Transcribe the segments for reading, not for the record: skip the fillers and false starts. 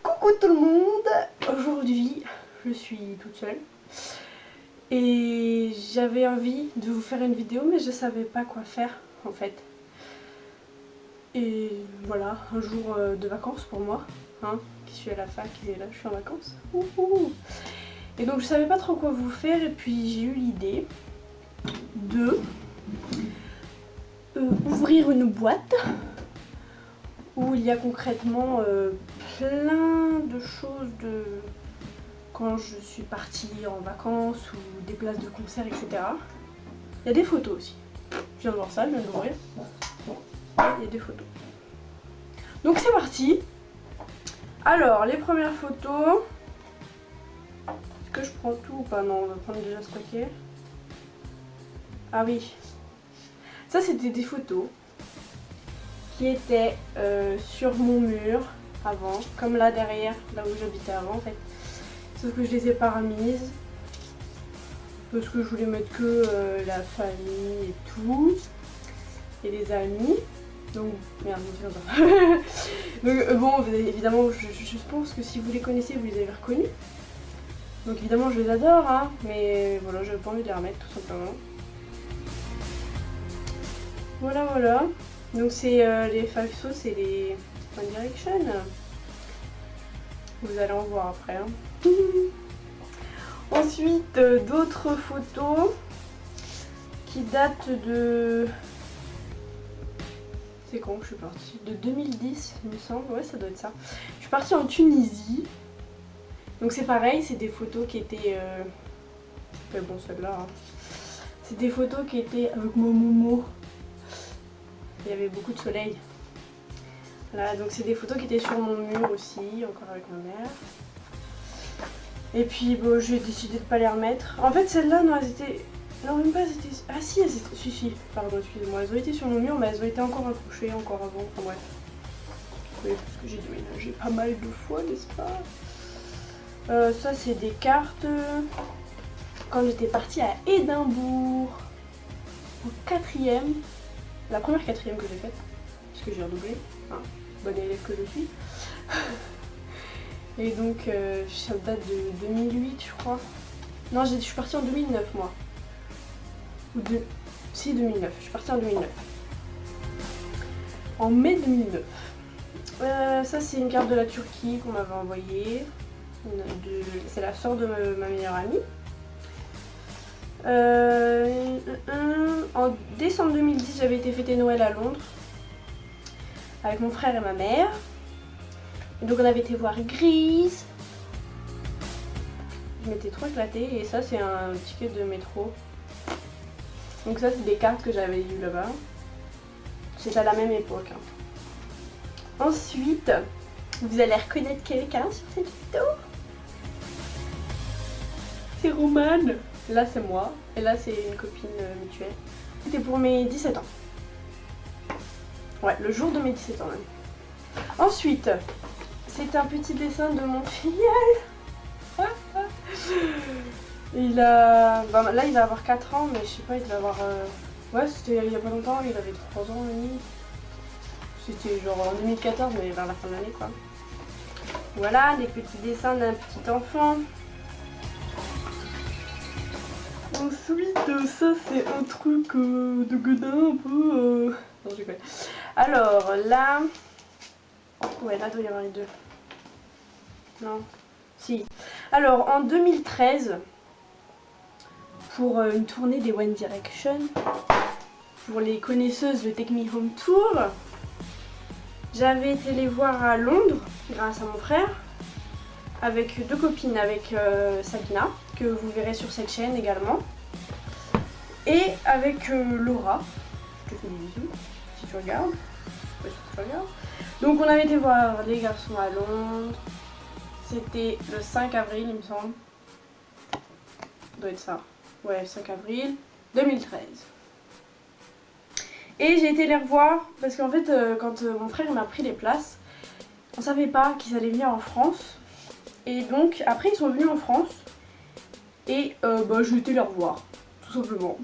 Coucou tout le monde. Aujourd'hui je suis toute seule et j'avais envie de vous faire une vidéo mais je savais pas quoi faire en fait. Et voilà, un jour de vacances pour moi, hein, qui suis à la fac et là je suis en vacances. Et donc je savais pas trop quoi vous faire et puis j'ai eu l'idée de ouvrir une boîte où il y a concrètement plein de choses de quand je suis partie en vacances ou des places de concert, etc. Il y a des photos aussi. Je viens de voir ça, je viens d'ouvrir. Il y a des photos. Donc c'est parti. Alors, les premières photos. Est-ce que je prends tout ou pas? Non, on va prendre déjà ce paquet. Ah oui. Ça, c'était des photos qui étaient sur mon mur avant, comme là derrière, là où j'habitais avant en fait. Sauf que je les ai pas remises parce que je voulais mettre que la famille et tout et les amis. Donc merde, je me souviens pas. Donc bon, évidemment, je pense que si vous les connaissez, vous les avez reconnus. Donc évidemment, je les adore, hein, mais voilà, j'avais pas envie de les remettre tout simplement. Voilà, voilà. Donc c'est les Falsos, c'est les One Direction. Vous allez en voir après. Hein. Ensuite, d'autres photos qui datent de... C'est quand que je suis partie? De 2010, il me semble. Ouais, ça doit être ça. Je suis partie en Tunisie. Donc c'est pareil, c'est des photos qui étaient... Mais bon, celle-là... Hein. C'est des photos qui étaient avec mon momo. Il y avait beaucoup de soleil. Voilà, donc c'est des photos qui étaient sur mon mur aussi, encore avec ma mère. Et puis bon, j'ai décidé de pas les remettre. En fait, celles-là, non, elles étaient... Non, même pas, elles étaient... Ah si, elles étaient... Si, pardon, excusez-moi. Elles ont été sur mon mur, mais elles ont été encore accrochées, encore avant. Enfin bref. Oui, parce que j'ai déménagé pas mal de fois, n'est-ce pas? Ça, c'est des cartes... Quand j'étais partie à Édimbourg. En 4e. La première 4e que j'ai faite. Parce que j'ai redoublé. Hein, bonne élève que je suis. Et donc, ça date de 2008, je crois. Non, je suis partie en 2009, moi. Si, 2009. Je suis partie en 2009. En mai 2009. Ça, c'est une carte de la Turquie qu'on m'avait envoyée. C'est la soeur de ma meilleure amie. En décembre 2010, j'avais été fêter Noël à Londres. Avec mon frère et ma mère. Et donc on avait été voir Grease. Je m'étais trop éclatée et ça c'est un ticket de métro. Donc ça c'est des cartes que j'avais eues là-bas. C'est à la même époque. Hein. Ensuite, vous allez reconnaître quelqu'un sur cette vidéo. C'est Romane. Là c'est moi et là c'est une copine mutuelle. C'était pour mes 17 ans. Ouais, le jour de mes 17 ans même. Ensuite, c'est un petit dessin de mon filleul. Il a... Bah, là il va avoir 4 ans, mais je sais pas, il va avoir... Ouais, c'était il y a pas longtemps, il avait 3 ans et demi. C'était genre en 2014, mais vers la fin de l'année quoi. Voilà, des petits dessins d'un petit enfant. Ensuite, ça c'est un truc de gueudin un peu... Non, je rigole. Alors là... Ouais, là doit y avoir les deux. Non. Si. Alors en 2013, pour une tournée des One Direction, pour les connaisseuses de Take Me Home Tour, j'avais été les voir à Londres grâce à mon frère, avec deux copines, avec Sabina, que vous verrez sur cette chaîne également, et avec Laura. Je te fais des bisous si tu regardes. Ouais, si tu regardes. Donc on avait été voir les garçons à Londres. C'était le 5 avril il me semble. Ça doit être ça. Ouais, 5 avril 2013. Et j'ai été les revoir parce qu'en fait quand mon frère m'a pris les places, on savait pas qu'ils allaient venir en France. Et donc après ils sont venus en France. Et bah, j'ai été les revoir. Tout simplement.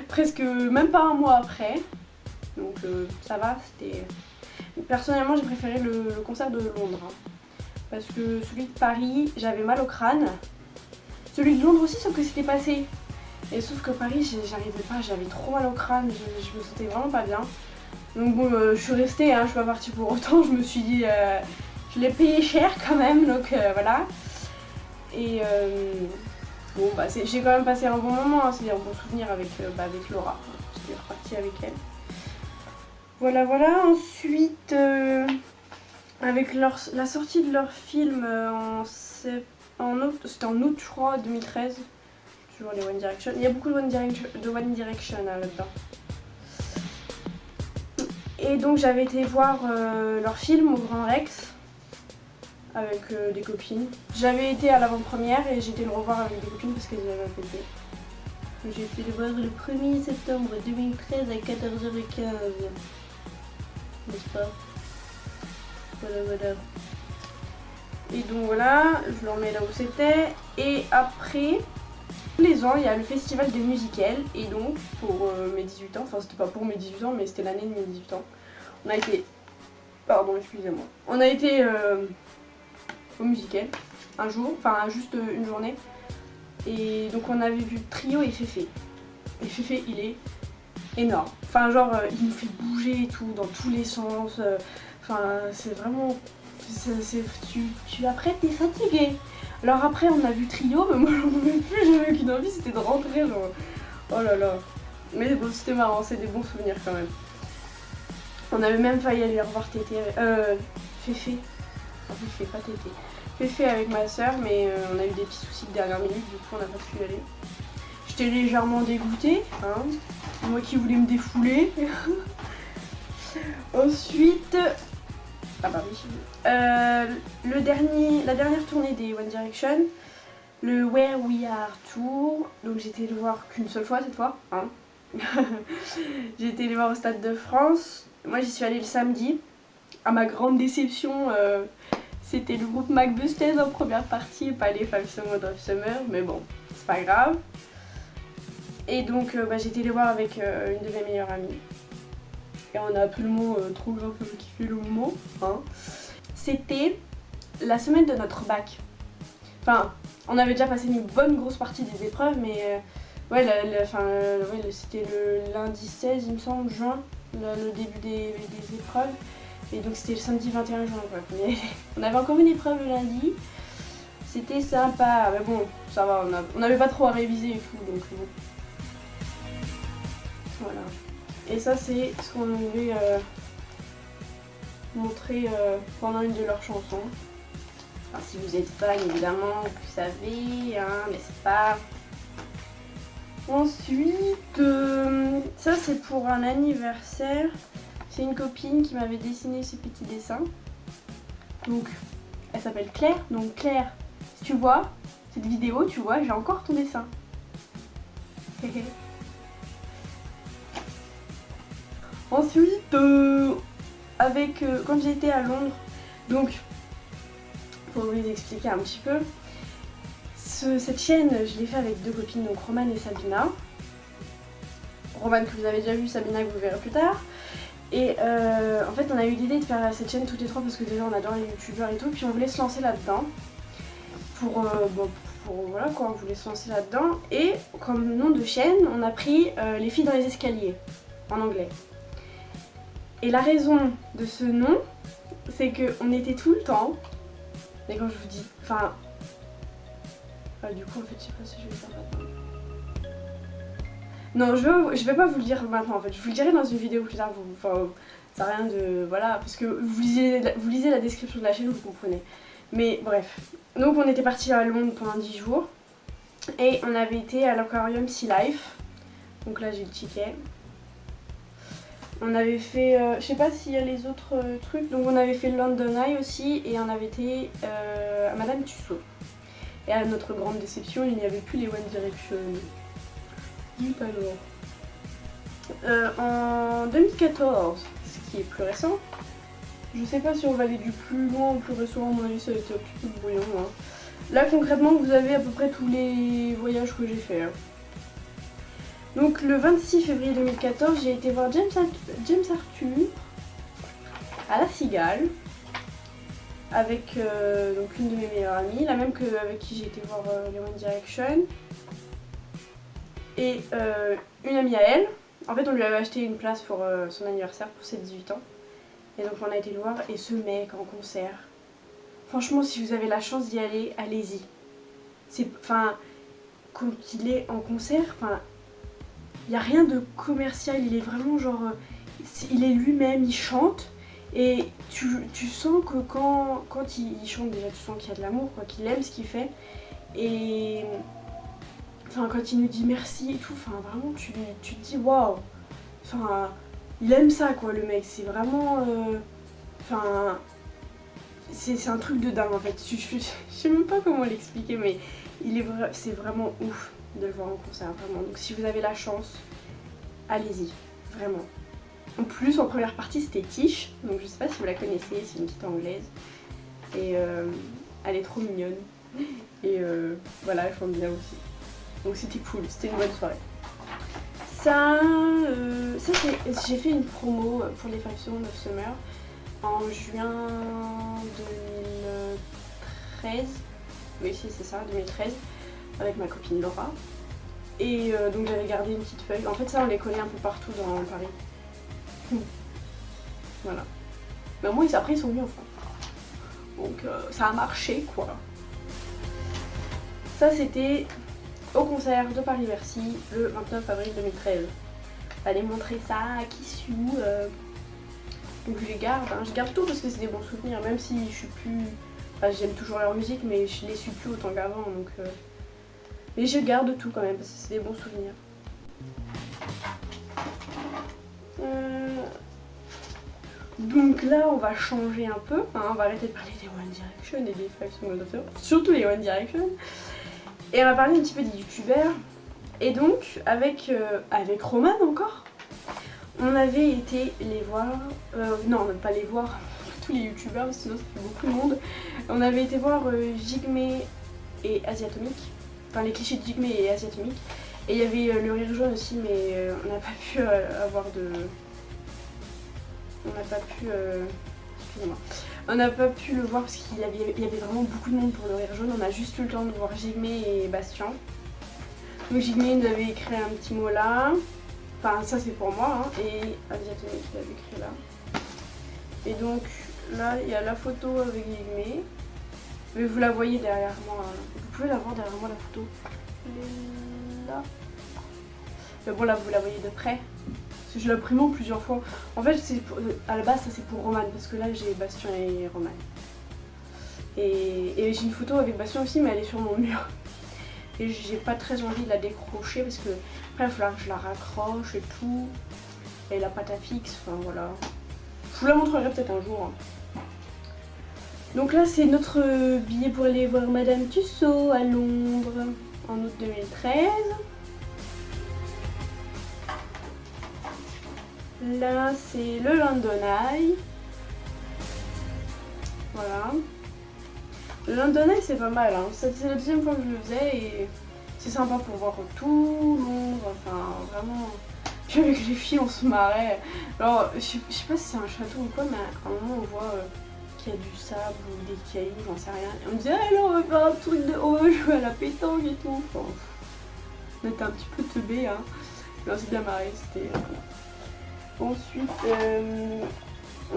Presque même pas un mois après. Donc ça va, c'était... Personnellement j'ai préféré le concert de Londres. Hein. parce que celui de Paris, j'avais mal au crâne. Celui de Londres aussi, sauf que c'était passé. Et sauf que Paris, j'arrivais pas, j'avais trop mal au crâne, je me sentais vraiment pas bien. Donc bon, je suis restée, hein, je suis pas partie pour autant, je me suis dit, je l'ai payé cher quand même, donc voilà. Et bon, bah j'ai quand même passé un bon moment, hein, c'est un bon souvenir avec Laura, j'étais repartie avec elle. Voilà, voilà, ensuite, avec la sortie de leur film c'était en août je crois, 2013, toujours les One Direction, il y a beaucoup de One Direction là-dedans. Et donc j'avais été voir leur film au Grand Rex avec des copines. J'avais été à l'avant-première et j'ai été le revoir avec des copines parce qu'elles avaient pété. J'ai été le voir le 1er septembre 2013 à 14h15. N'est-ce pas? Voilà, voilà. Et donc voilà, je le remets là où c'était. Et après, tous les ans, il y a le festival de Musical. Et donc, pour mes 18 ans, enfin c'était pas pour mes 18 ans, mais c'était l'année de mes 18 ans. On a été... Pardon, excusez-moi. On a été au Musical, un jour, enfin juste une journée. Et donc on avait vu Trio et Féfé. Et Féfé, il est énorme. Enfin genre, il nous fait bouger et tout, dans tous les sens. Enfin, c'est vraiment... Après, t'es fatigué. Alors après, on a vu Trio, mais moi j'en pouvais plus, j'avais qu'une envie, c'était de rentrer, genre... Oh là là. Mais bon, c'était marrant, c'est des bons souvenirs quand même. On avait même failli aller revoir Tété, Féfé. Enfin, Féfé, pas Tété. Féfé avec ma soeur, mais on a eu des petits soucis de dernière minute, du coup on n'a pas pu y aller. J'étais légèrement dégoûtée, hein. Moi qui voulais me défouler. Ensuite... Ah bah oui. La dernière tournée des One Direction, le Where We Are Tour, donc j'ai été le voir qu'une seule fois cette fois, hein. J'ai été les voir au Stade de France. Moi j'y suis allée le samedi. À ma grande déception, c'était le groupe McBusters en première partie et pas les Five Seconds of Summer, mais bon, c'est pas grave. Et donc j'ai été les voir avec une de mes meilleures amies. Et on a absolument trop grave kiffé le moment, hein. C'était la semaine de notre bac. Enfin, on avait déjà passé une bonne grosse partie des épreuves, mais ouais, c'était le lundi 16, il me semble, juin, le début des épreuves. Et donc c'était le samedi 21 juin, quoi. On avait encore une épreuve le lundi. C'était sympa, mais bon, ça va, on n'avait pas trop à réviser et tout, donc bon. Voilà. Et ça c'est ce qu'on avait montré pendant une de leurs chansons. Enfin, si vous êtes fan évidemment, vous savez, hein, mais c'est pas... Ensuite, ça c'est pour un anniversaire. C'est une copine qui m'avait dessiné ces petits dessins. Donc, elle s'appelle Claire. Donc Claire, si tu vois cette vidéo, tu vois, j'ai encore ton dessin. Ensuite, quand j'étais à Londres, donc, pour vous expliquer un petit peu, cette chaîne, je l'ai fait avec deux copines, donc Romane et Sabina. Romane que vous avez déjà vu, Sabina que vous verrez plus tard. Et en fait on a eu l'idée de faire cette chaîne toutes les trois parce que déjà on adore les youtubeurs et tout, puis on voulait se lancer là-dedans. Voilà quoi, on voulait se lancer là-dedans. Et comme nom de chaîne, on a pris Les filles dans les escaliers, en anglais. Et la raison de ce nom, c'est qu'on était tout le temps, mais quand je vous dis, enfin... du coup en fait je sais pas si je vais le faire maintenant. Non, je vais pas vous le dire maintenant en fait, je vous le dirai dans une vidéo plus tard, enfin, ça n'a rien de... Voilà, parce que vous lisez la description de la chaîne, vous comprenez. Mais bref, donc on était parti à Londres pendant 10 jours, et on avait été à l'aquarium Sea Life, donc là j'ai le ticket. On avait fait, je sais pas s'il y a les autres trucs, donc on avait fait London Eye aussi, et on avait été à Madame Tussauds. Et à notre grande déception, il n'y avait plus les One Direction. Alors. En 2014, ce qui est plus récent, je sais pas si on va aller du plus loin ou plus récent, à mon avis ça a été un petit peu brouillon. Hein. Là concrètement, vous avez à peu près tous les voyages que j'ai fait. Hein. Donc le 26 février 2014, j'ai été voir James Arthur à La Cigale, avec donc une de mes meilleures amies, la même avec qui j'ai été voir les One Direction. Et une amie à elle. En fait on lui avait acheté une place pour son anniversaire pour ses 18 ans. Et donc on a été le voir et ce mec en concert. Franchement si vous avez la chance d'y aller, allez-y. Enfin, quand il est en concert, enfin, il n'y a rien de commercial, il est vraiment genre... il est lui-même, il chante. Et tu sens que quand il chante déjà, tu sens qu'il y a de l'amour, qu'il aime ce qu'il fait. Et... Enfin, quand il nous dit merci et tout, enfin vraiment tu te dis waouh. Enfin, il aime ça quoi le mec, c'est vraiment... Enfin... c'est un truc de dingue en fait, je sais même pas comment l'expliquer mais c'est vraiment ouf de le voir en concert, vraiment. Donc si vous avez la chance, allez-y, vraiment. En plus en première partie c'était Tish, donc je sais pas si vous la connaissez, c'est une petite anglaise. Et elle est trop mignonne. Et voilà, elle chante bien aussi. Donc c'était cool, c'était une bonne soirée. Ça j'ai fait une promo pour les 5 Seconds of Summer en juin 2013. Oui si c'est ça, 2013, avec ma copine Laura. Et donc j'avais gardé une petite feuille. En fait ça on les connaît un peu partout dans Paris. Voilà. Mais au moins après ils sont venus en France. Donc ça a marché quoi. Ça c'était au concert de Paris-Bercy le 29 avril 2013. Allez montrer ça à Kissou. Donc je les garde, hein. Je garde tout parce que c'est des bons souvenirs, même si je suis plus... Enfin j'aime toujours leur musique mais je les suis plus autant qu'avant donc... Mais je garde tout quand même parce que c'est des bons souvenirs. Donc là on va changer un peu, hein. On va arrêter de parler des One Direction et des 5 Seconds of Summer, surtout les One Direction. Et on va parler un petit peu des youtubeurs. Et donc avec Roman encore, on avait été les voir, non pas les voir, tous les youtubeurs sinon ça fait beaucoup de monde. On avait été voir Jigme et Asiatomic, enfin les clichés de Jigme et Asiatomic. Et il y avait le Rire Jaune aussi mais on n'a pas pu avoir de... On n'a pas pu... Excusez-moi. On n'a pas pu le voir parce qu'il y avait vraiment beaucoup de monde pour le Rire Jaune. On a juste eu le temps de voir Jigme et Bastien. Donc Jigme nous avait écrit un petit mot là. Enfin ça c'est pour moi hein. Et Asiatomic il avait écrit là. Et donc là il y a la photo avec Jigme. Mais vous la voyez derrière moi. Vous pouvez la voir derrière moi la photo. Elle est là. Mais bon là vous la voyez de près. Parce que je l'imprime plusieurs fois. En fait à la base ça c'est pour Roman. Parce que là j'ai Bastien et Roman. Et j'ai une photo avec Bastien aussi mais elle est sur mon mur. Et j'ai pas très envie de la décrocher parce que après il va falloir que je la raccroche et tout. Et la pâte à fixe, enfin voilà. Je vous la montrerai peut-être un jour. Donc là c'est notre billet pour aller voir Madame Tussaud à Londres en août 2013. Là c'est le London Eye. Voilà. Le London Eye c'est pas mal, hein. C'est la deuxième fois que je le faisais et c'est sympa pour voir tout Londres, enfin vraiment. Puis avec les filles on se marrait. Alors je sais pas si c'est un château ou quoi mais à un moment on voit qu'il y a du sable ou des cailloux, j'en sais rien. Et on me disait ah là on va faire un truc de... on va jouer à la pétanque et tout. Enfin, on était un petit peu teubés hein. Mais on s'est bien marré, c'était... Ensuite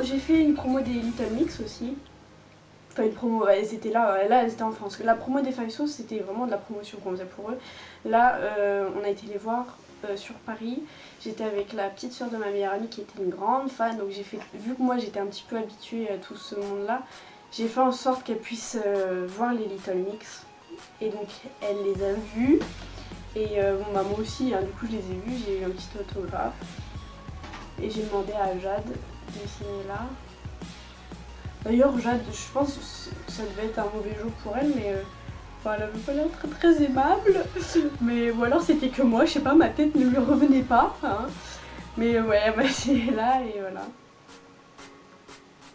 j'ai fait une promo des Little Mix aussi. Enfin une promo, elles étaient là elles étaient en France. La promo des 5 Sauces c'était vraiment de la promotion qu'on faisait pour eux. Là on a été les voir sur Paris. J'étais avec la petite soeur de ma meilleure amie qui était une grande fan. Donc j'ai fait, vu que moi j'étais un petit peu habituée à tout ce monde là, j'ai fait en sorte qu'elle puisse voir les Little Mix. Et donc elle les a vus. Et bon bah moi aussi hein, du coup je les ai vus, j'ai eu un petit autographe. Et j'ai demandé à Jade de signer là. D'ailleurs Jade, je pense que ça devait être un mauvais jour pour elle, mais enfin, elle avait pas l'air très aimable. Mais ou alors c'était que moi, je sais pas, ma tête ne lui revenait pas. Hein. Mais ouais, bah c'est là et voilà.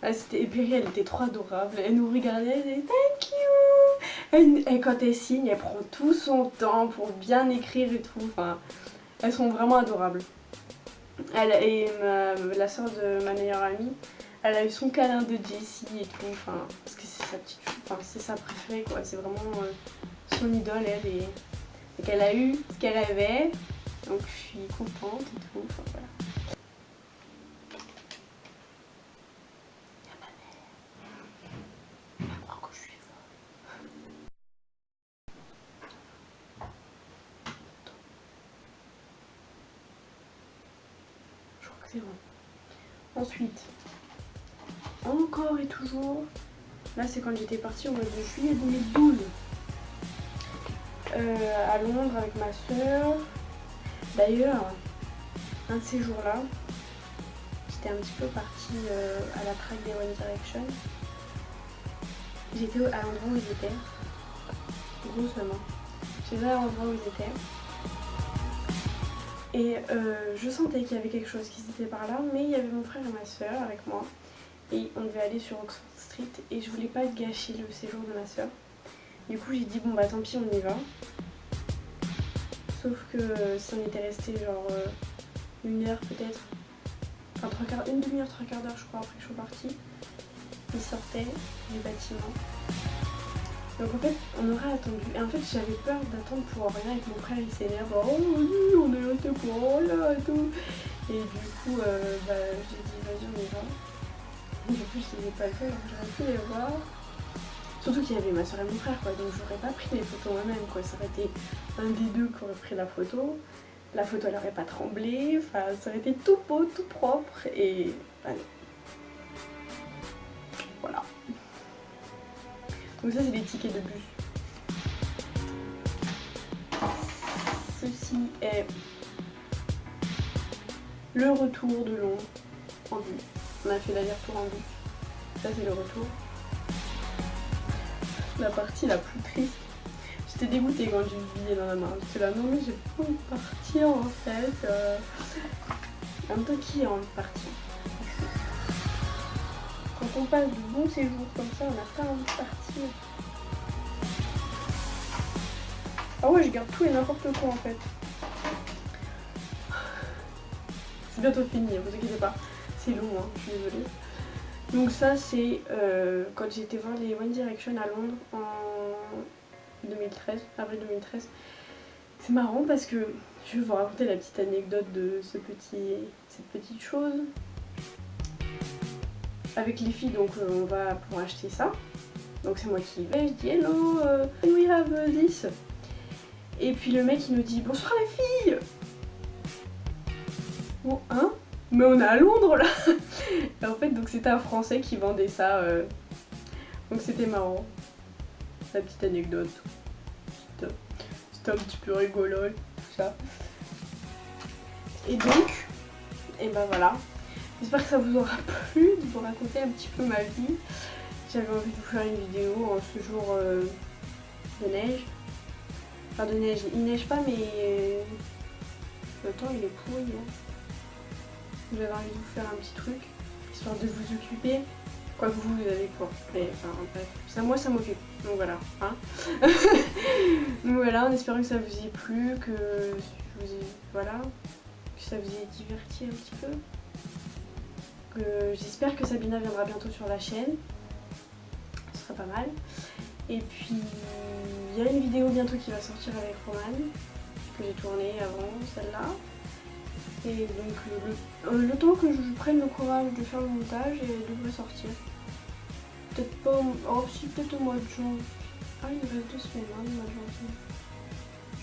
Ah, et puis elle était trop adorable, elle nous regardait, elle disait thank you. Et quand elle signe, elle prend tout son temps pour bien écrire et tout. Enfin, elles sont vraiment adorables. La soeur de ma meilleure amie, elle a eu son câlin de Jessie et tout, enfin, parce que sa petite, enfin c'est sa préférée quoi, c'est vraiment son idole elle, et qu'elle a eu ce qu'elle avait, donc je suis contente et tout, enfin voilà. Il y a ma mère, elle va croire que je suis folle. Je crois que c'est bon. Ensuite, encore et toujours, là c'est quand j'étais partie au mois de juillet 2012 à Londres avec ma soeur. D'ailleurs, un de ces jours-là, j'étais un petit peu partie à la track des One Direction. J'étais à l'endroit où ils étaient, grossièrement. J'étais à l'endroit où ils étaient. Et je sentais qu'il y avait quelque chose qui s'était par là, mais il y avait mon frère et ma soeur avec moi. Et on devait aller sur Oxford Street et je voulais pas gâcher le séjour de ma soeur. Du coup j'ai dit bon bah tant pis on y va. Sauf que si on était resté genre une heure peut-être, enfin une demi-heure, trois quarts d'heure je crois après que je suis partie, ils sortaient du bâtiment. Donc en fait on aurait attendu, et en fait j'avais peur d'attendre pour rien avec mon frère, il s'énerve, oh oui on est resté pour rien et tout. Et du coup j'ai dit vas-y on y va. Du coup je les ai pas fait, j'aurais pu les voir. Surtout qu'il y avait ma soeur et mon frère quoi, donc j'aurais pas pris les photos moi-même quoi, ça aurait été un des deux qui aurait pris la photo elle aurait pas tremblé, enfin ça aurait été tout beau, tout propre et bah, voilà. Donc ça c'est les tickets de bus. Ceci est le retour de Londres en bus. On a fait l'aller-retour en bus. Ça c'est le retour. La partie la plus triste. J'étais dégoûtée quand j'ai eu le billet dans la main. J'étais là, non mais j'ai pas envie de partir en fait. En même temps, qui a envie de partir? Quand on passe de bons séjours comme ça, on n'a pas envie de partir. Ah ouais, je garde tout et n'importe quoi en fait. C'est bientôt fini, vous inquiétez pas. C'est long, hein, je suis désolée. Donc ça c'est quand j'ai été voir les One Direction à Londres en 2013, avril 2013. C'est marrant parce que je vais vous raconter la petite anecdote de cette petite chose. Avec les filles, donc on va pour acheter ça. Donc c'est moi qui y vais, je dis hello, we have this. Et puis le mec il nous dit bonsoir les filles. Bon hein? Mais on est à Londres là. Et en fait donc c'était un Français qui vendait ça. Donc c'était marrant. La petite anecdote. C'était un petit peu rigolo tout ça. Et donc, et ben voilà. J'espère que ça vous aura plu de vous raconter un petit peu ma vie. J'avais envie de vous faire une vidéo en ce jour de neige. Enfin de neige, il neige pas mais le temps il est pourri. Hein. J'avais envie de vous faire un petit truc, histoire de vous occuper. Quoi que vous avez quoi. Mais enfin bref, ça moi ça m'occupe. Donc voilà. Hein. Donc voilà, en espérant que ça vous ait plu, que voilà, que ça vous ait diverti un petit peu. J'espère que Sabina viendra bientôt sur la chaîne. Ce sera pas mal. Et puis il y a une vidéo bientôt qui va sortir avec Romane, que j'ai tournée avant celle-là. Et donc le temps que je prenne le courage de faire le montage, elle devrait sortir. Peut-être pas, oh si, peut-être au mois de juin. Ah il me reste 2 semaines hein, le mois de janvier.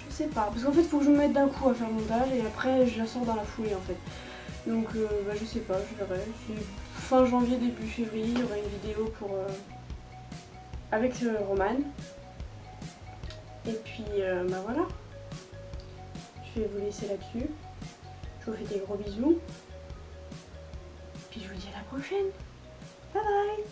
Je sais pas, parce qu'en fait il faut que je me mette d'un coup à faire le montage et après je la sors dans la foulée en fait. Donc bah, je sais pas, je verrai. Fin janvier, début février, il y aura une vidéo pour avec Romane. Et puis bah voilà. Je vais vous laisser là-dessus. Je vous fais des gros bisous. Puis je vous dis à la prochaine. Bye bye.